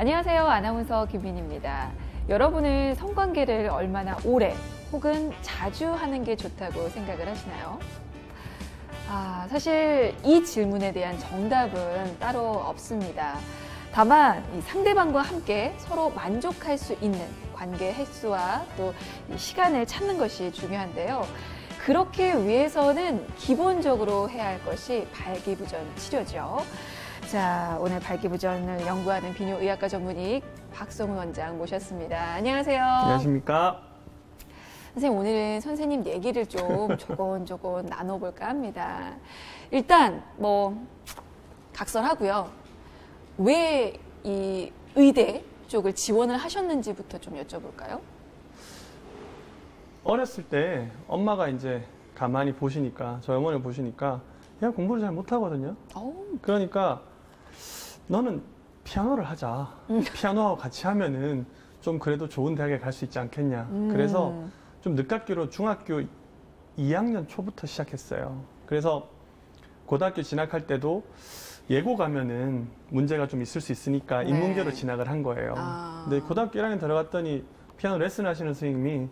안녕하세요. 아나운서 김민희입니다. 여러분은 성관계를 얼마나 오래 혹은 자주 하는 게 좋다고 생각을 하시나요? 사실 이 질문에 대한 정답은 따로 없습니다. 다만 이 상대방과 함께 서로 만족할 수 있는 관계 횟수와 또 이 시간을 찾는 것이 중요한데요. 그렇게 위해서는 기본적으로 해야 할 것이 발기부전 치료죠. 자, 오늘 발기부전을 연구하는 비뇨의학과 전문의 박성훈 원장 모셨습니다. 안녕하세요. 안녕하십니까. 선생님, 오늘은 선생님 얘기를 좀 조곤조곤 나눠볼까 합니다. 일단 각설하고요. 왜 이 의대 쪽을 지원을 하셨는지부터 좀 여쭤볼까요? 어렸을 때 엄마가 이제 가만히 보시니까, 저희 어머니를 보시니까 얘가 공부를 잘 못하거든요. 그러니까 너는 피아노를 하자. 피아노하고 같이 하면은 좀 그래도 좋은 대학에 갈 수 있지 않겠냐. 그래서 좀 늦깎이로 중학교 2학년 초부터 시작했어요. 그래서 고등학교 진학할 때도 예고 가면은 문제가 좀 있을 수 있으니까 인문계로 진학을 한 거예요. 근데 고등학교 1학년 들어갔더니 피아노 레슨 하시는 선생님이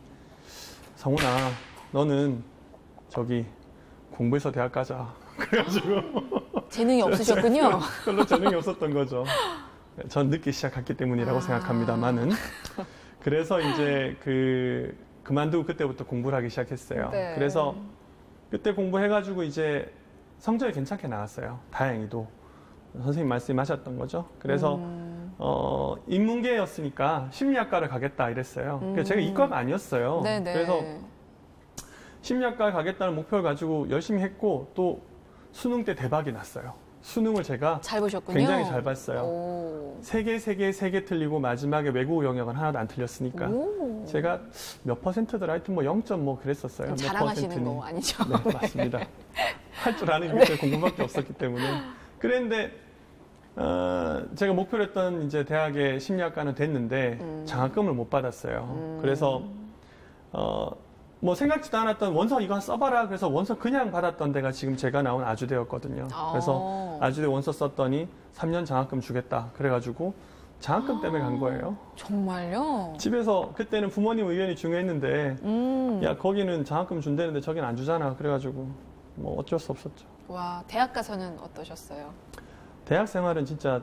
성훈아, 너는 저기 공부해서 대학 가자. 그래가지고 재능이 없으셨군요. 별로 재능이 없었던 거죠. 전 늦게 시작했기 때문이라고 생각합니다만은. 그래서 이제 그만두고 그때부터 공부를 하기 시작했어요. 네. 그래서 그때 공부해가지고 이제 성적이 괜찮게 나왔어요. 다행히도. 선생님 말씀이 맞았던 거죠. 그래서 인문계였으니까 심리학과를 가겠다 이랬어요. 그래서 제가 이과가 아니었어요. 네네. 그래서 심리학과를 가겠다는 목표를 가지고 열심히 했고 또 수능 때 대박이 났어요. 수능을 제가 잘 보셨군요. 굉장히 잘 봤어요. 세 개 틀리고 마지막에 외국어 영역은 하나도 안 틀렸으니까 제가 몇 퍼센트더라 하여튼 0. 그랬었어요. 자랑하시는 거 아니죠? 네, 맞습니다. 할 줄 아는 게 공부밖에 없었기 때문에. 그랬는데 제가 목표로 했던 이제 대학의 심리학과는 됐는데 장학금을 못 받았어요. 그래서 생각지도 않았던 원서 이거 써봐라. 그래서 원서 그냥 받았던 데가 지금 제가 나온 아주대였거든요. 그래서 아주대 원서 썼더니 3년 장학금 주겠다. 그래가지고 장학금 때문에 간 거예요. 정말요? 집에서 그때는 부모님 의견이 중요했는데 야 거기는 장학금 준다는데 저긴 안 주잖아. 그래가지고 어쩔 수 없었죠. 와, 대학 가서는 어떠셨어요? 대학 생활은 진짜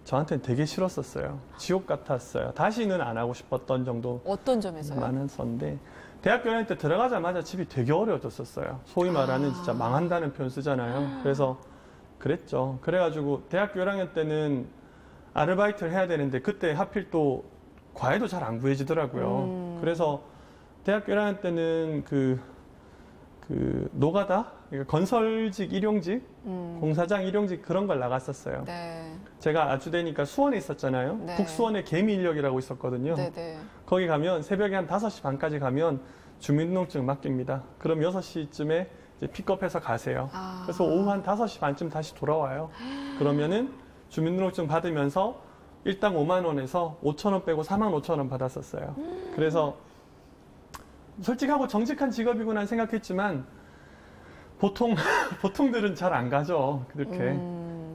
저한테는 되게 싫었었어요. 지옥 같았어요. 다시는 안 하고 싶었던 정도. 어떤 점에서요? 많았었는데 대학교 1학년 때 들어가자마자 집이 되게 어려워졌었어요. 소위 말하는 진짜 망한다는 표현 쓰잖아요. 그래서 그랬죠. 그래가지고 대학교 1학년 때는 아르바이트를 해야 되는데 그때 하필 또 과외도 잘 안 구해지더라고요. 그래서 대학교 1학년 때는 노가다? 그러니까 건설직 일용직, 공사장 일용직 그런 걸 나갔었어요. 네. 제가 아주대니까 수원에 있었잖아요. 네. 북수원에 개미인력이라고 있었거든요. 네네. 거기 가면 새벽에 한 5시 반까지 가면 주민등록증 맡깁니다. 그럼 6시쯤에 이제 픽업해서 가세요. 그래서 오후 한 5시 반쯤 다시 돌아와요. 그러면은 주민등록증 받으면서 일당 5만 원에서 5천 원 빼고 4만 5천 원 받았었어요. 그래서 솔직하고 정직한 직업이구나 생각했지만 보통들은 잘 안 가죠.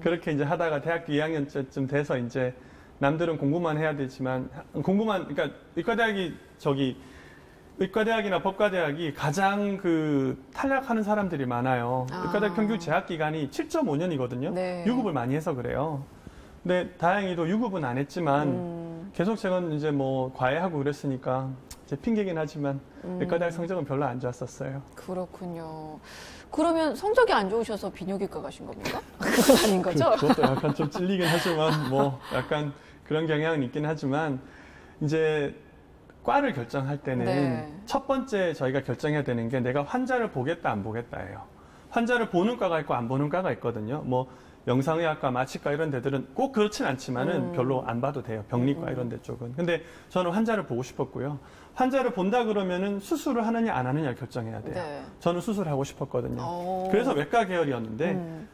그렇게 이제 하다가 대학교 2학년쯤 돼서 이제 남들은 공부만 해야 되지만 그러니까 의과대학이나 법과대학이 가장 탈락하는 사람들이 많아요. 의과대학 평균 재학 기간이 7.5년이거든요. 네. 유급을 많이 해서 그래요. 근데 다행히도 유급은 안 했지만 계속 제가 이제 과외하고 그랬으니까 제 핑계긴 하지만 의과대학 성적은 별로 안 좋았었어요. 그렇군요. 그러면 성적이 안 좋으셔서 비뇨기과 가신 겁니까? 그건 아닌 거죠? 그것도 약간 좀 찔리긴 하지만 약간 그런 경향은 있긴 하지만 이제 과를 결정할 때는 첫 번째 저희가 결정해야 되는 게 내가 환자를 보겠다 안 보겠다예요. 환자를 보는 과가 있고 안 보는 과가 있거든요. 영상의학과, 마취과 이런 데들은 꼭 그렇진 않지만은 별로 안 봐도 돼요. 병리과 이런 데 쪽은. 근데 저는 환자를 보고 싶었고요. 환자를 본다 그러면은 수술을 하느냐 안 하느냐 결정해야 돼요. 네. 저는 수술을 하고 싶었거든요. 그래서 외과 계열이었는데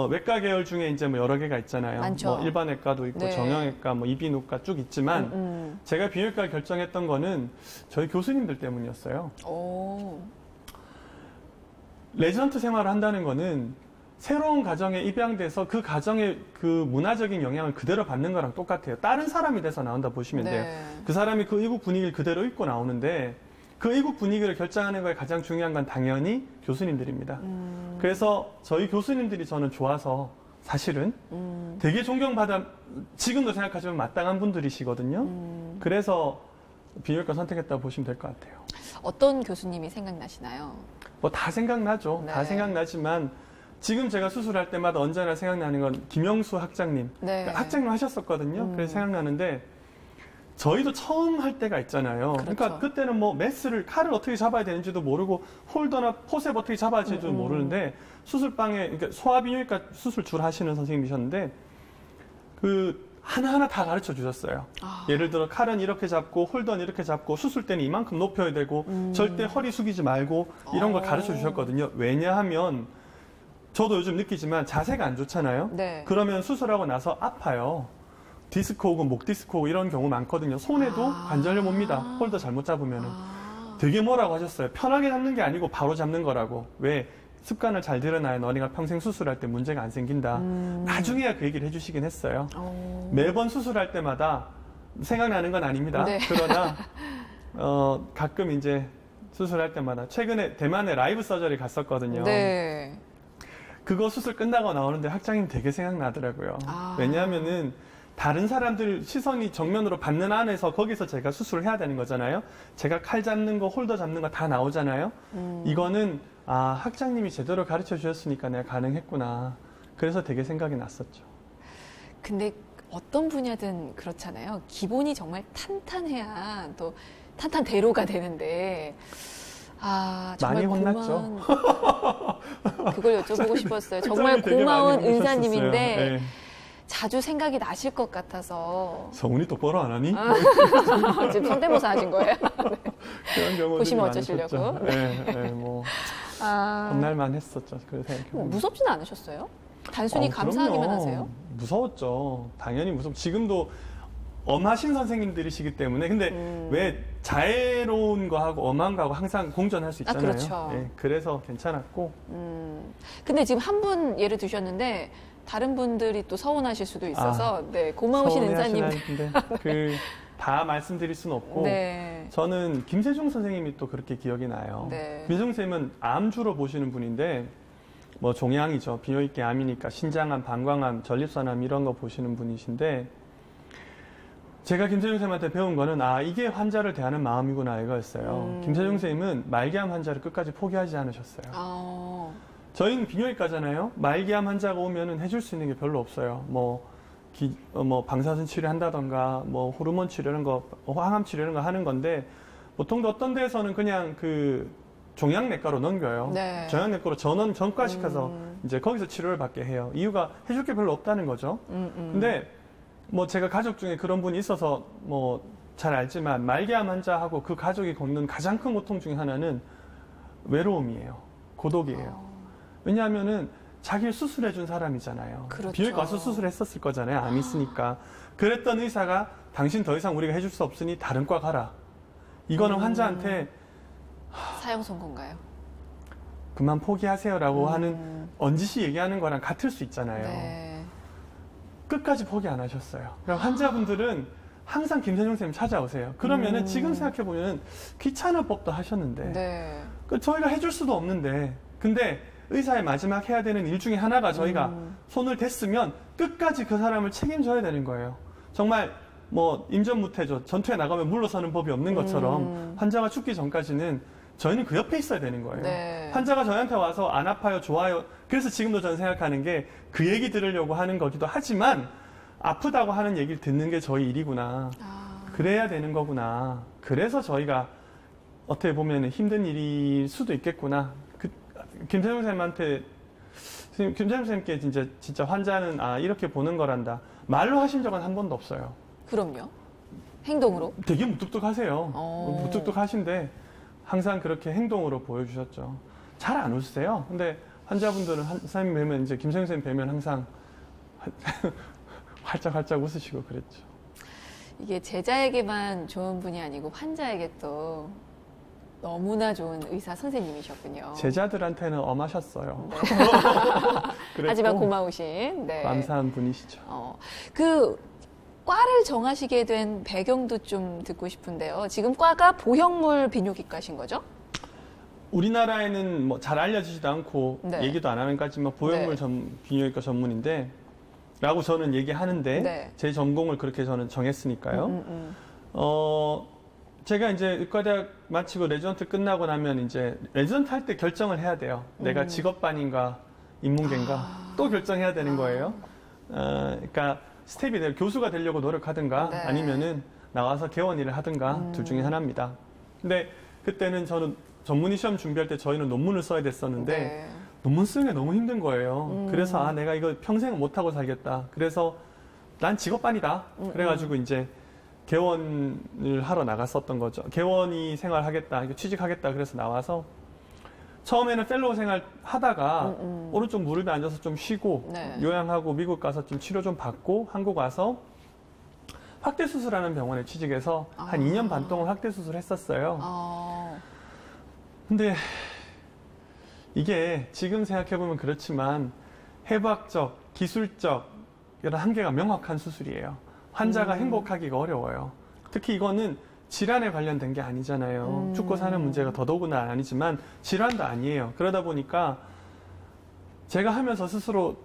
외과 계열 중에 이제 여러 개가 있잖아요. 많죠. 일반외과도 있고 정형외과, 이비인후과 쭉 있지만 제가 비뇨기과를 결정했던 거는 저희 교수님들 때문이었어요. 레지던트 생활을 한다는 거는 새로운 가정에 입양돼서 그 가정의 그 문화적인 영향을 그대로 받는 거랑 똑같아요. 다른 사람이 돼서 나온다 보시면 돼요. 그 사람이 그 이국 분위기를 그대로 입고 나오는데 그 이국 분위기를 결정하는 거에 가장 중요한 건 당연히 교수님들입니다. 그래서 저희 교수님들이 저는 좋아서 사실은 되게 존경받아 지금도 생각하시면 마땅한 분들이시거든요. 그래서 비뇨기과 선택했다고 보시면 될 것 같아요. 어떤 교수님이 생각나시나요? 뭐 다 생각나죠. 다 생각나지만 지금 제가 수술할 때마다 언제나 생각나는 건 김영수 학장님. 그러니까 학장님 하셨었거든요. 그래서 생각나는데 저희도 처음 할 때가 있잖아요. 그러니까 그때는 뭐 메스를 칼을 어떻게 잡아야 되는지도 모르고 홀더나 포셉 어떻게 잡아야 될지도 모르는데 수술방에 그러니까 소아비뇨기과 수술 줄 하시는 선생님이셨는데 그 하나하나 다 가르쳐 주셨어요. 예를 들어 칼은 이렇게 잡고 홀더는 이렇게 잡고 수술 때는 이만큼 높여야 되고 절대 허리 숙이지 말고 이런 걸 가르쳐 주셨거든요. 왜냐하면 저도 요즘 느끼지만 자세가 안 좋잖아요. 그러면 수술하고 나서 아파요. 디스크 오고 목 디스크 오고 이런 경우 많거든요. 손에도 관절염 옵니다. 홀더 잘못 잡으면은. 되게 뭐라고 하셨어요. 편하게 잡는 게 아니고 바로 잡는 거라고. 왜? 습관을 잘 들여놔야 너네가 평생 수술할 때 문제가 안 생긴다. 나중에야 그 얘기를 해주시긴 했어요. 매번 수술할 때마다 생각나는 건 아닙니다. 그러나 가끔 이제 수술할 때마다 최근에 대만에 라이브 서저리 갔었거든요. 그거 수술 끝나고 나오는데 학장님 되게 생각나더라고요. 왜냐하면은 다른 사람들 시선이 정면으로 받는 안에서 거기서 제가 수술을 해야 되는 거잖아요. 제가 칼 잡는 거, 홀더 잡는 거 다 나오잖아요. 이거는 학장님이 제대로 가르쳐 주셨으니까 내가 가능했구나. 그래서 되게 생각이 났었죠. 근데 어떤 분야든 그렇잖아요. 기본이 정말 탄탄해야 또 탄탄대로가 되는데 정말 많이 혼났죠. 그걸 여쭤보고 싶었어요. 정말 고마운 은사님인데 자주 생각이 나실 것 같아서. 성훈이 똑바로 안 하니? 지금 성대모사 하신 거예요? 그런 경우도 보시면 어쩌시려고? 뭐 혼날만 했었죠. 무섭지는 않으셨어요? 단순히 감사하기만 그럼요. 하세요? 무서웠죠. 당연히 무섭죠. 지금도 엄하신 선생님들이시기 때문에 근데 왜 자애로운 거하고 엄한 거하고 항상 공존할 수 있잖아요. 그렇죠. 그래서 괜찮았고. 근데 지금 한 분 예를 드셨는데 다른 분들이 또 서운하실 수도 있어서 고마우신 은사님들. 다 말씀드릴 수는 없고 저는 김세중 선생님이 또 그렇게 기억이 나요. 김세중 선생님은 암주로 보시는 분인데 뭐 종양이죠. 비뇨기과 암이니까 신장암, 방광암, 전립선암 이런 거 보시는 분이신데 제가 김세중 선생님한테 배운 거는 이게 환자를 대하는 마음이구나 이거였어요. 김세중 선생님은 말기암 환자를 끝까지 포기하지 않으셨어요. 저희는 비뇨기과잖아요. 말기암 환자가 오면은 해줄 수 있는 게 별로 없어요. 뭐 방사선 치료한다던가, 뭐 호르몬 치료 이런 거, 항암 치료 이런 거 하는 건데 보통도 어떤 데에서는 그냥 그 종양내과로 넘겨요. 종양내과로 전과시켜서 이제 거기서 치료를 받게 해요. 이유가 해줄 게 별로 없다는 거죠. 근데 뭐 제가 가족 중에 그런 분이 있어서 뭐 잘 알지만 말기암 환자하고 그 가족이 겪는 가장 큰 고통 중에 하나는 외로움이에요. 고독이에요. 왜냐하면은 자기를 수술해준 사람이잖아요. 비뇨기과 와서 수술했었을 거잖아요. 암이 있으니까. 그랬던 의사가 당신 더 이상 우리가 해줄 수 없으니 다른 과 가라. 이거는 환자한테 사형 선고인가요? 그만 포기하세요라고 하는 언지시 얘기하는 거랑 같을 수 있잖아요. 끝까지 포기 안 하셨어요. 그러니까 환자분들은 항상 김세중 선생님 찾아오세요. 그러면은 지금 생각해보면 귀찮은 법도 하셨는데 저희가 해줄 수도 없는데 근데 의사의 마지막 해야 되는 일 중에 하나가 저희가 손을 댔으면 끝까지 그 사람을 책임져야 되는 거예요. 정말 뭐 임전무태죠. 전투에 나가면 물러서는 법이 없는 것처럼 환자가 죽기 전까지는 저희는 그 옆에 있어야 되는 거예요. 환자가 저희한테 와서 안 아파요, 좋아요. 그래서 지금도 저는 생각하는 게 그 얘기 들으려고 하는 거기도 하지만 아프다고 하는 얘기를 듣는 게 저희 일이구나. 그래야 되는 거구나. 그래서 저희가 어떻게 보면 힘든 일일 수도 있겠구나. 김세중 선생님한테 김세중 선생님께 진짜 환자는 이렇게 보는 거란다. 말로 하신 적은 한 번도 없어요. 그럼요. 행동으로? 되게 무뚝뚝하세요. 무뚝뚝하신데 항상 그렇게 행동으로 보여주셨죠. 잘 안 웃으세요. 근데 환자분들은 선생님 뵈면 이제 김세중 선생님 뵈면 항상 활짝활짝 웃으시고 그랬죠. 이게 제자에게만 좋은 분이 아니고 환자에게 또 너무나 좋은 의사 선생님이셨군요. 제자들한테는 엄하셨어요. 네. 하지만 고마우신. 네. 감사한 분이시죠. 그 과를 정하시게 된 배경도 좀 듣고 싶은데요. 지금 과가 보형물 비뇨기과신 거죠? 우리나라에는 뭐 잘 알려지지도 않고 네. 얘기도 안 하는 까지만 보형물 네. 비뇨기과 전문인데 라고 저는 얘기하는데 네. 제 전공을 그렇게 저는 정했으니까요. 제가 이제 의과대학 마치고 레지던트 끝나고 나면 이제 레지던트 할 때 결정을 해야 돼요. 내가 직업반인가 인문계인가 또 결정해야 되는 거예요. 그러니까 스텝이 돼요. 교수가 되려고 노력하든가 네. 아니면은 나와서 개원 일을 하든가 둘 중에 하나입니다. 근데 그때는 저는 전문의 시험 준비할 때 저희는 논문을 써야 됐었는데 네. 논문 쓰는 게 너무 힘든 거예요. 그래서 내가 이거 평생 못하고 살겠다. 그래서 난 직업반이다. 그래가지고 이제 개원을 하러 나갔었던 거죠. 개원이 생활하겠다, 취직하겠다. 그래서 나와서 처음에는 펠로우 생활 하다가 오른쪽 무릎에 앉아서 좀 쉬고 네. 요양하고 미국 가서 좀 치료 좀 받고 한국 와서 확대 수술하는 병원에 취직해서 한 2년 반 동안 확대 수술을 했었어요. 근데 이게 지금 생각해보면 그렇지만 해부학적, 기술적 이런 한계가 명확한 수술이에요. 환자가 행복하기가 어려워요. 특히 이거는 질환에 관련된 게 아니잖아요. 죽고 사는 문제가 더더구나 아니지만 질환도 아니에요. 그러다 보니까 제가 하면서 스스로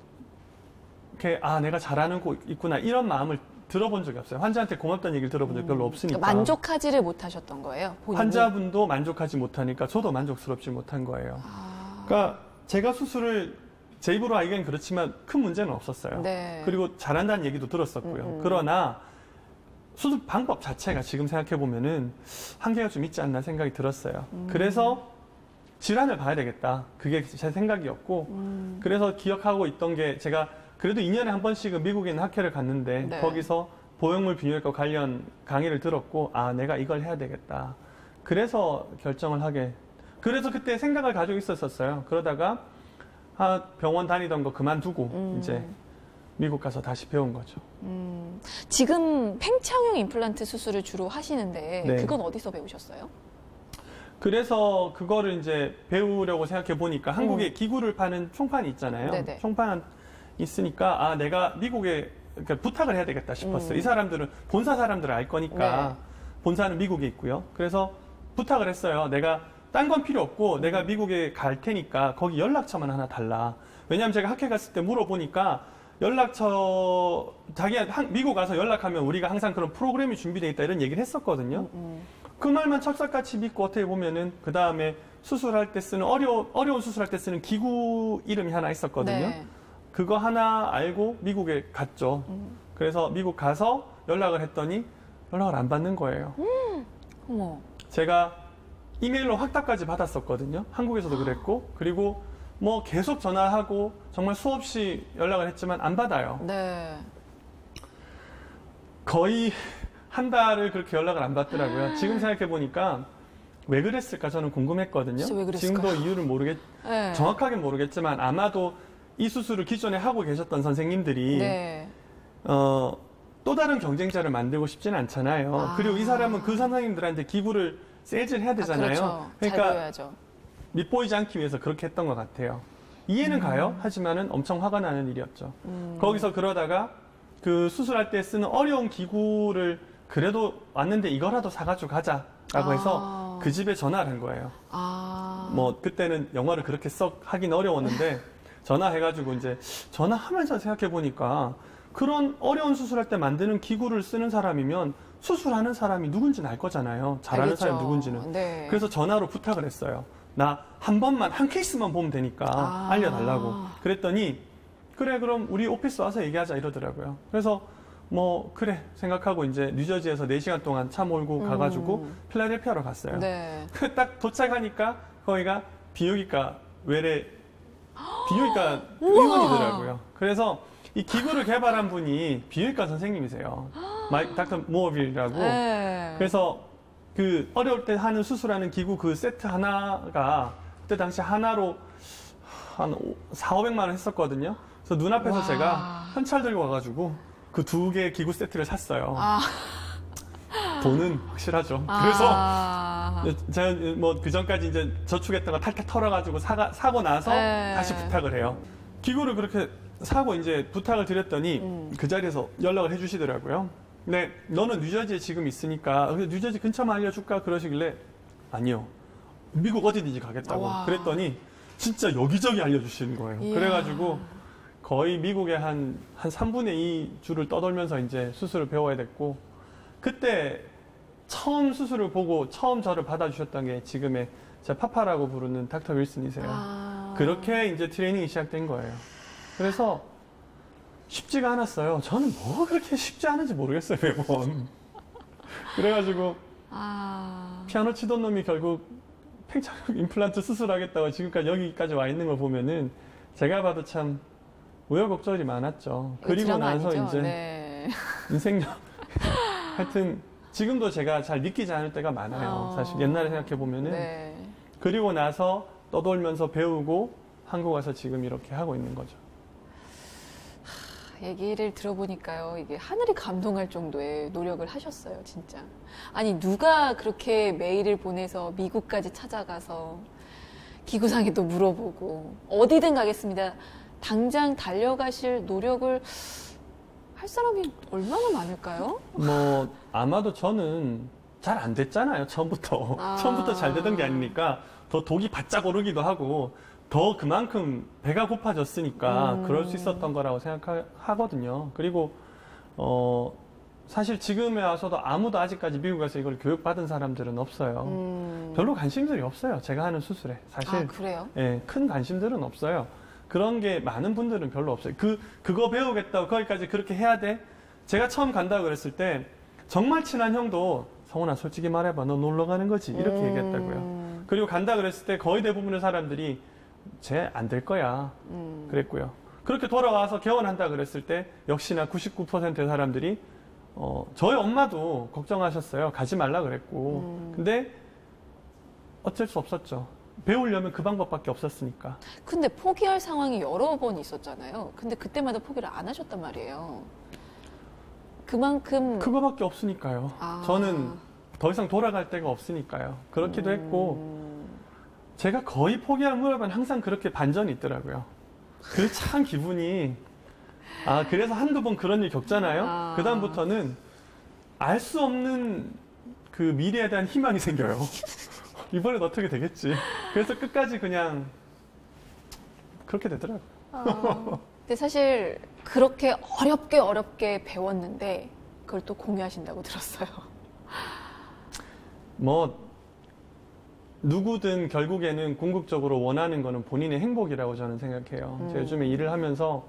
이렇게 내가 잘하는 거 있구나 이런 마음을 들어본 적이 없어요. 환자한테 고맙다는 얘기를 들어본 적이 별로 없으니까. 만족하지를 못하셨던 거예요? 본인이? 환자분도 만족하지 못하니까 저도 만족스럽지 못한 거예요. 그러니까 제가 수술을 제 입으로 하기엔 그렇지만 큰 문제는 없었어요. 네. 그리고 잘한다는 얘기도 들었었고요. 그러나 수술 방법 자체가 지금 생각해보면은 한계가 좀 있지 않나 생각이 들었어요. 그래서 질환을 봐야 되겠다. 그게 제 생각이었고 그래서 기억하고 있던 게 제가 그래도 2년에 한 번씩은 미국에 있는 학회를 갔는데 네. 거기서 보형물 비뇨기과 관련 강의를 들었고 내가 이걸 해야 되겠다. 그래서 결정을 하게. 그래서 그때 생각을 가지고 있었어요. 그러다가 병원 다니던 거 그만두고 이제 미국 가서 다시 배운 거죠. 지금 팽창형 임플란트 수술을 주로 하시는데 네. 그건 어디서 배우셨어요? 그래서 그거를 이제 배우려고 생각해 보니까 한국에 기구를 파는 총판이 있잖아요. 네네. 총판 있으니까 내가 미국에 그러니까 부탁을 해야 되겠다 싶었어요. 이 사람들은 본사 사람들을 알 거니까 본사는 미국에 있고요. 그래서 부탁을 했어요. 내가 딴 건 필요 없고 내가 미국에 갈 테니까 거기 연락처만 하나 달라. 왜냐하면 제가 학회 갔을 때 물어보니까 연락처 자기가 미국 가서 연락하면 우리가 항상 그런 프로그램이 준비되어 있다 이런 얘기를 했었거든요. 그 말만 철석같이 믿고 어떻게 보면은 그 다음에 수술할 때 쓰는 어려운 수술할 때 쓰는 기구 이름이 하나 있었거든요. 네. 그거 하나 알고 미국에 갔죠. 그래서 미국 가서 연락을 했더니 연락을 안 받는 거예요. 어머. 제가 이메일로 확답까지 받았었거든요. 한국에서도 그랬고 그리고 뭐 계속 전화하고 정말 수없이 연락을 했지만 안 받아요. 네. 거의 한 달을 그렇게 연락을 안 받더라고요. 지금 생각해 보니까 왜 그랬을까 저는 궁금했거든요. 진짜 왜 그랬을까요? 지금도 이유를 네. 정확하게 모르겠지만 아마도 이 수술을 기존에 하고 계셨던 선생님들이 네. 또 다른 경쟁자를 만들고 싶지는 않잖아요. 그리고 이 사람은 그 선생님들한테 기구를 세일즈를 해야 되잖아요. 그렇죠. 그러니까 잘 보여야죠. 밑보이지 않기 위해서 그렇게 했던 것 같아요. 이해는 가요. 하지만은 엄청 화가 나는 일이었죠. 거기서 그러다가 그 수술할 때 쓰는 어려운 기구를 그래도 왔는데 이거라도 사가지고 가자라고 해서 그 집에 전화를 한 거예요. 뭐 그때는 영어를 그렇게 썩 하긴 어려웠는데 전화해가지고 이제 전화하면서 생각해 보니까 그런 어려운 수술할 때 만드는 기구를 쓰는 사람이면 수술하는 사람이 누군지는 알 거잖아요. 잘하는 알겠죠. 사람이 누군지는. 네. 그래서 전화로 부탁을 했어요. 나 한 번만 한 케이스만 보면 되니까 알려달라고. 그랬더니 그래 그럼 우리 오피스 와서 얘기하자 이러더라고요. 그래서 뭐 그래 생각하고 이제 뉴저지에서 4시간 동안 차 몰고 가가지고 필라델피아로 갔어요. 네. 딱 도착하니까 거기가 비뇨기과 외래 비뇨기과 의원이더라고요. 그래서 이 기구를 개발한 분이 비뇨기과 선생님이세요. 닥터 모어빌이라고. 네. 그래서 그 어려울 때 하는 수술하는 기구 그 세트 하나가 그때 당시 하나로 한 4,500만 원 했었거든요. 그래서 눈앞에서 제가 현찰 들고 와가지고 그 2개 기구 세트를 샀어요. 돈은 확실하죠. 그래서 제가 뭐 그 전까지 이제 저축했던 거 탈탈 털어가지고 사고 나서 다시 부탁을 해요. 기구를 그렇게 사고 이제 부탁을 드렸더니 그 자리에서 연락을 해주시더라고요. 근데 너는 뉴저지에 지금 있으니까 뉴저지 근처만 알려줄까 그러시길래 아니요. 미국 어디든지 가겠다고. 와. 그랬더니 진짜 여기저기 알려주시는 거예요. 이야. 그래가지고 거의 미국의 한 3분의 2 주를 떠돌면서 이제 수술을 배워야 됐고, 그때 처음 수술을 보고 처음 저를 받아주셨던 게 지금의 제 파파라고 부르는 닥터 윌슨이세요. 그렇게 이제 트레이닝이 시작된 거예요. 그래서 쉽지가 않았어요. 저는 뭐 그렇게 쉽지 않은지 모르겠어요, 매번. 그래가지고 피아노 치던 놈이 결국 팽창 임플란트 수술하겠다고 지금까지 여기까지 와 있는 걸 보면은 제가 봐도 참 우여곡절이 많았죠. 그리고 나서 아니죠? 이제 인생력 하여튼 지금도 제가 잘 믿기지 않을 때가 많아요. 사실 옛날에 생각해 보면은 그리고 나서 떠돌면서 배우고 한국 와서 지금 이렇게 하고 있는 거죠. 얘기를 들어보니까요, 이게 하늘이 감동할 정도의 노력을 하셨어요, 진짜. 아니, 누가 그렇게 메일을 보내서 미국까지 찾아가서 기구상에도 물어보고 어디든 가겠습니다. 당장 달려가실 노력을 할 사람이 얼마나 많을까요? 뭐 아마도 저는 잘 안 됐잖아요, 처음부터. 처음부터 잘 되던 게 아니니까 더 독이 바짝 오르기도 하고 더 그만큼 배가 고파졌으니까 그럴 수 있었던 거라고 생각하거든요. 그리고 사실 지금에 와서도 아무도 아직까지 미국에서 이걸 교육받은 사람들은 없어요. 별로 관심들이 없어요, 제가 하는 수술에. 사실 그래요? 예, 큰 관심들은 없어요. 그런 게 많은 분들은 별로 없어요. 그거 배우겠다고 거기까지 그렇게 해야 돼? 제가 처음 간다고 그랬을 때 정말 친한 형도 성훈아 솔직히 말해봐, 너 놀러 가는 거지? 이렇게 얘기했다고요. 그리고 간다 그랬을 때 거의 대부분의 사람들이 쟤 안 될 거야 그랬고요. 그렇게 돌아와서 개원한다 그랬을 때 역시나 99%의 사람들이 저희 엄마도 걱정하셨어요. 가지 말라 그랬고. 근데 어쩔 수 없었죠. 배우려면 그 방법밖에 없었으니까. 근데 포기할 상황이 여러 번 있었잖아요. 근데 그때마다 포기를 안 하셨단 말이에요. 그만큼 그거밖에 없으니까요. 저는 더 이상 돌아갈 데가 없으니까요. 그렇기도 했고 제가 거의 포기할 무렵은 항상 그렇게 반전이 있더라고요. 그 참 기분이 그래서 한두 번 그런 일 겪잖아요. 그 다음부터는 알 수 없는 그 미래에 대한 희망이 생겨요. 이번엔 어떻게 되겠지. 그래서 끝까지 그냥 그렇게 되더라고요. 근데 사실 그렇게 어렵게 배웠는데 그걸 또 공유하신다고 들었어요. 뭐 누구든 결국에는 궁극적으로 원하는 거는 본인의 행복이라고 저는 생각해요. 제가 요즘에 일을 하면서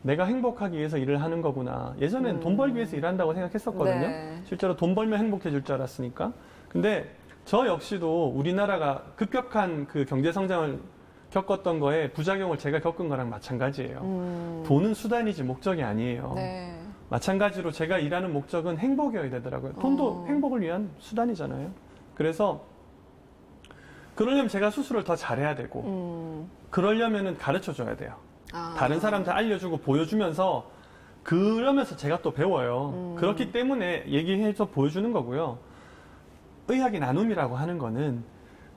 내가 행복하기 위해서 일을 하는 거구나. 예전엔 돈 벌기 위해서 일한다고 생각했었거든요. 실제로 돈 벌면 행복해질 줄 알았으니까. 근데 저 역시도 우리나라가 급격한 그 경제 성장을 겪었던 거에 부작용을 제가 겪은 거랑 마찬가지예요. 돈은 수단이지 목적이 아니에요. 마찬가지로 제가 일하는 목적은 행복이어야 되더라고요. 돈도 행복을 위한 수단이잖아요. 그래서 그러려면 제가 수술을 더 잘해야 되고 그러려면은 가르쳐 줘야 돼요. 다른 사람한테 알려주고 보여주면서 그러면서 제가 또 배워요. 그렇기 때문에 얘기해서 보여주는 거고요. 의학의 나눔이라고 하는 거는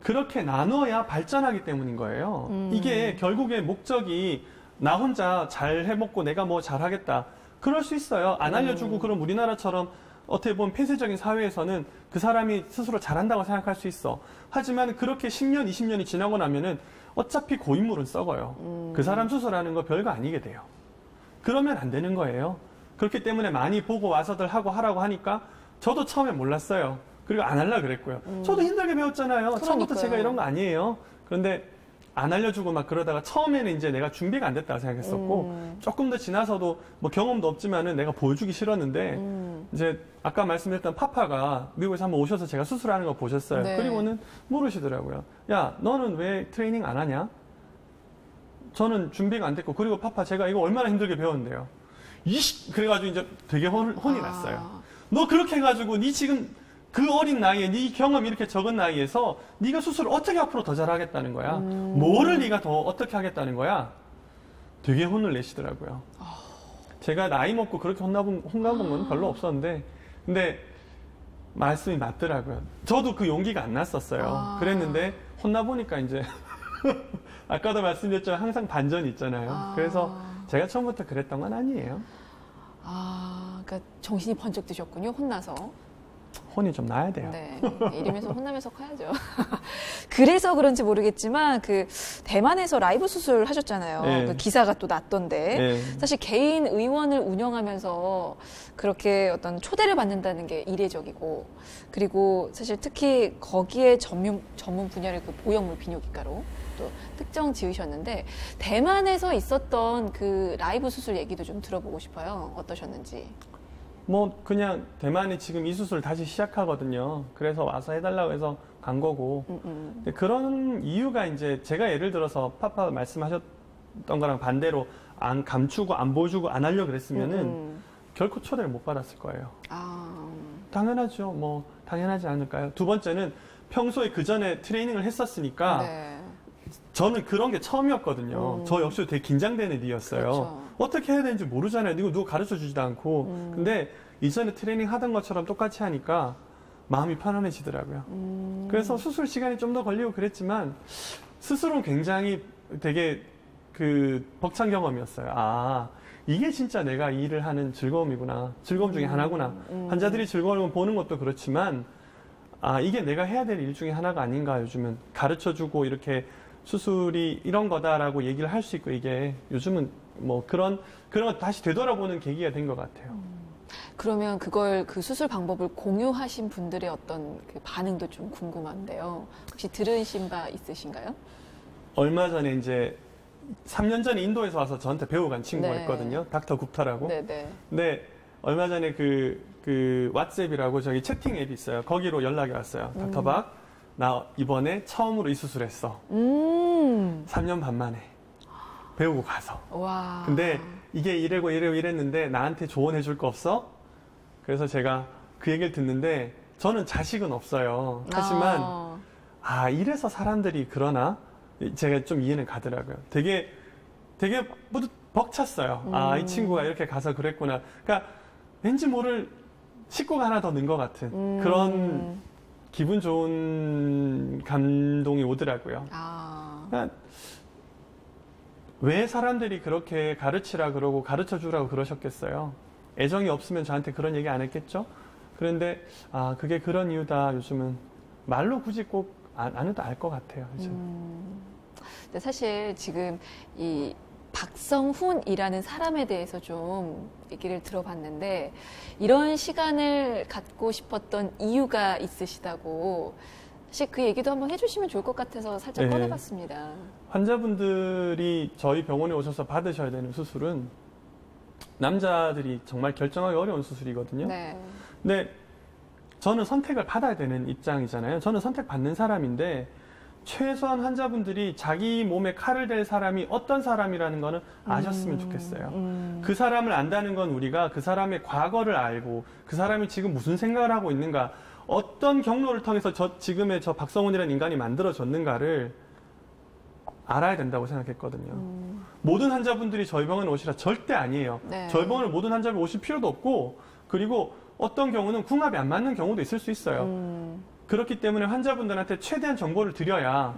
그렇게 나눠야 발전하기 때문인 거예요. 이게 결국에 목적이 나 혼자 잘 해먹고 내가 뭐 잘하겠다. 그럴 수 있어요. 안 알려주고 그럼 우리나라처럼 어떻게 보면 폐쇄적인 사회에서는 그 사람이 스스로 잘한다고 생각할 수 있어. 하지만 그렇게 10년, 20년이 지나고 나면은 어차피 고인물은 썩어요. 그 사람 수술하는 거 별거 아니게 돼요. 그러면 안 되는 거예요. 그렇기 때문에 많이 보고 와서들 하고 하라고 하니까 저도 처음에 몰랐어요. 그리고 안 하려고 그랬고요. 저도 힘들게 배웠잖아요. 그러니까요. 처음부터 제가 이런 거 아니에요. 그런데 안 알려주고 막 그러다가 처음에는 이제 내가 준비가 안 됐다고 생각했었고 조금 더 지나서도 뭐 경험도 없지만은 내가 보여주기 싫었는데 이제 아까 말씀드렸던 파파가 미국에서 한번 오셔서 제가 수술하는 거 보셨어요. 그리고는 물으시더라고요. 야, 너는 왜 트레이닝 안 하냐? 저는 준비가 안 됐고 그리고 파파 제가 이거 얼마나 힘들게 배웠는데요. 그래가지고 이제 되게 혼이 났어요. 너 그렇게 해가지고 니 지금 그 어린 나이에 네 경험이 이렇게 적은 나이에서 네가 수술을 어떻게 앞으로 더 잘하겠다는 거야? 뭐를 네가 더 어떻게 하겠다는 거야? 되게 혼을 내시더라고요. 제가 나이 먹고 그렇게 혼나본 건 별로 없었는데 근데 말씀이 맞더라고요. 저도 그 용기가 안 났었어요. 그랬는데 혼나보니까 이제 아까도 말씀드렸지만 항상 반전이 있잖아요. 그래서 제가 처음부터 그랬던 건 아니에요. 그러니까 정신이 번쩍 드셨군요. 혼나서. 혼이 좀 나야 돼요. 네, 이러면서 혼나면서 커야죠. 그래서 그런지 모르겠지만 그 대만에서 라이브 수술 하셨잖아요. 네. 그 기사가 또 났던데 네. 사실 개인 의원을 운영하면서 그렇게 어떤 초대를 받는다는 게 이례적이고 그리고 사실 특히 거기에 전문 분야를 그 보형물 비뇨기과로 또 특정 지으셨는데 대만에서 있었던 그 라이브 수술 얘기도 좀 들어보고 싶어요. 어떠셨는지. 뭐 그냥 대만이 지금 이 수술 다시 시작하거든요. 그래서 와서 해달라고 해서 간 거고. 근데 그런 이유가 이제 제가 예를 들어서 파파 말씀하셨던 거랑 반대로 안 감추고 안 보여주고 안 하려고 그랬으면은 결코 초대를 못 받았을 거예요. 당연하죠. 뭐 당연하지 않을까요? 두 번째는 평소에 그 전에 트레이닝을 했었으니까 네. 저는 그런 게 처음이었거든요. 저 역시도 되게 긴장되는 일이었어요. 그렇죠. 어떻게 해야 되는지 모르잖아요. 이거 누가 가르쳐 주지도 않고. 근데 이전에 트레이닝 하던 것처럼 똑같이 하니까 마음이 편안해지더라고요. 그래서 수술 시간이 좀 더 걸리고 그랬지만 스스로는 굉장히 되게 그 벅찬 경험이었어요. 아, 이게 진짜 내가 이 일을 하는 즐거움이구나. 즐거움 중에 하나구나. 환자들이 즐거움을 보는 것도 그렇지만 아, 이게 내가 해야 될 일 중에 하나가 아닌가. 요즘은 가르쳐주고 이렇게 수술이 이런 거다라고 얘기를 할 수 있고 이게 요즘은 뭐 그런 거 다시 되돌아보는 계기가 된 것 같아요. 그러면 그 수술 방법을 공유하신 분들의 어떤 그 반응도 좀 궁금한데요. 혹시 들으신 바 있으신가요? 얼마 전에 이제 3년 전에 인도에서 와서 저한테 배워간 친구가 네. 있거든요. 닥터 굽타라고. 네네. 근데 얼마 전에 그 왓츠앱이라고 저기 채팅 앱이 있어요. 거기로 연락이 왔어요. 닥터 박, 나 이번에 처음으로 이 수술했어. 3년 반 만에 배우고 가서. 와. 근데 이게 이랬는데 나한테 조언해 줄 거 없어? 그래서 제가 그 얘기를 듣는데 저는 자식은 없어요. 하지만 이래서 사람들이 그러나? 제가 좀 이해는 가더라고요. 되게 벅찼어요. 이 친구가 이렇게 가서 그랬구나. 그러니까 왠지 모를 식구가 하나 더 는 것 같은 그런 기분 좋은 감동이 오더라고요. 그러니까 왜 사람들이 그렇게 가르치라 그러고 가르쳐 주라고 그러셨겠어요? 애정이 없으면 저한테 그런 얘기 안 했겠죠? 그런데 그게 그런 이유다. 요즘은 말로 굳이 꼭 안 해도 알 것 같아요. 근데 사실 지금 이 박성훈이라는 사람에 대해서 좀 얘기를 들어봤는데 이런 시간을 갖고 싶었던 이유가 있으시다고 사실 그 얘기도 한번 해주시면 좋을 것 같아서 살짝 네. 꺼내봤습니다. 환자분들이 저희 병원에 오셔서 받으셔야 되는 수술은 남자들이 정말 결정하기 어려운 수술이거든요. 네. 근데 저는 선택을 받아야 되는 입장이잖아요. 저는 선택받는 사람인데 최소한 환자분들이 자기 몸에 칼을 댈 사람이 어떤 사람이라는 거는 아셨으면 좋겠어요. 그 사람을 안다는 건 우리가 그 사람의 과거를 알고 그 사람이 지금 무슨 생각을 하고 있는가, 어떤 경로를 통해서 지금의 저 박성훈이라는 인간이 만들어졌는가를 알아야 된다고 생각했거든요. 모든 환자분들이 저희 병원에 오시라 절대 아니에요. 네. 저희 병원에 모든 환자분이 오실 필요도 없고, 그리고 어떤 경우는 궁합이 안 맞는 경우도 있을 수 있어요. 그렇기 때문에 환자분들한테 최대한 정보를 드려야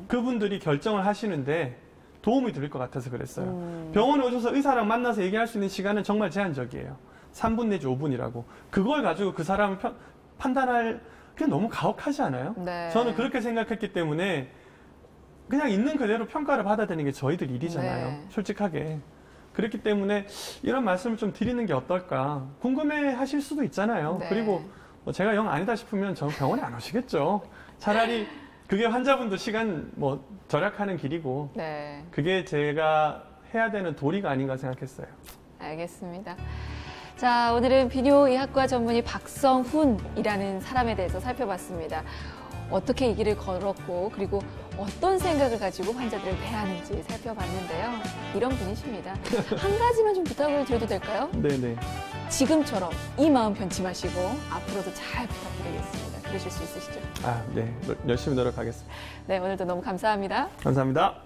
그분들이 결정을 하시는데 도움이 될 것 같아서 그랬어요. 병원에 오셔서 의사랑 만나서 얘기할 수 있는 시간은 정말 제한적이에요. 3분 내지 5분이라고. 그걸 가지고 그 사람을 판단할 게 너무 가혹하지 않아요? 네. 저는 그렇게 생각했기 때문에 그냥 있는 그대로 평가를 받아야 되는 게 저희들 일이잖아요. 네. 솔직하게. 그렇기 때문에 이런 말씀을 좀 드리는 게 어떨까. 궁금해 하실 수도 있잖아요. 네. 그리고 뭐 제가 영 아니다 싶으면 저 병원에 안 오시겠죠. 차라리 그게 환자분도 시간 절약하는 길이고 네. 그게 제가 해야 되는 도리가 아닌가 생각했어요. 알겠습니다. 자, 오늘은 비뇨의학과 전문의 박성훈이라는 사람에 대해서 살펴봤습니다. 어떻게 이 길을 걸었고 그리고 어떤 생각을 가지고 환자들을 대하는지 살펴봤는데요. 이런 분이십니다. 한 가지만 좀 부탁을 드려도 될까요? 네네. 지금처럼 이 마음 변치 마시고 앞으로도 잘 부탁드리겠습니다. 그러실 수 있으시죠? 네. 열심히 노력하겠습니다. 네, 오늘도 너무 감사합니다. 감사합니다.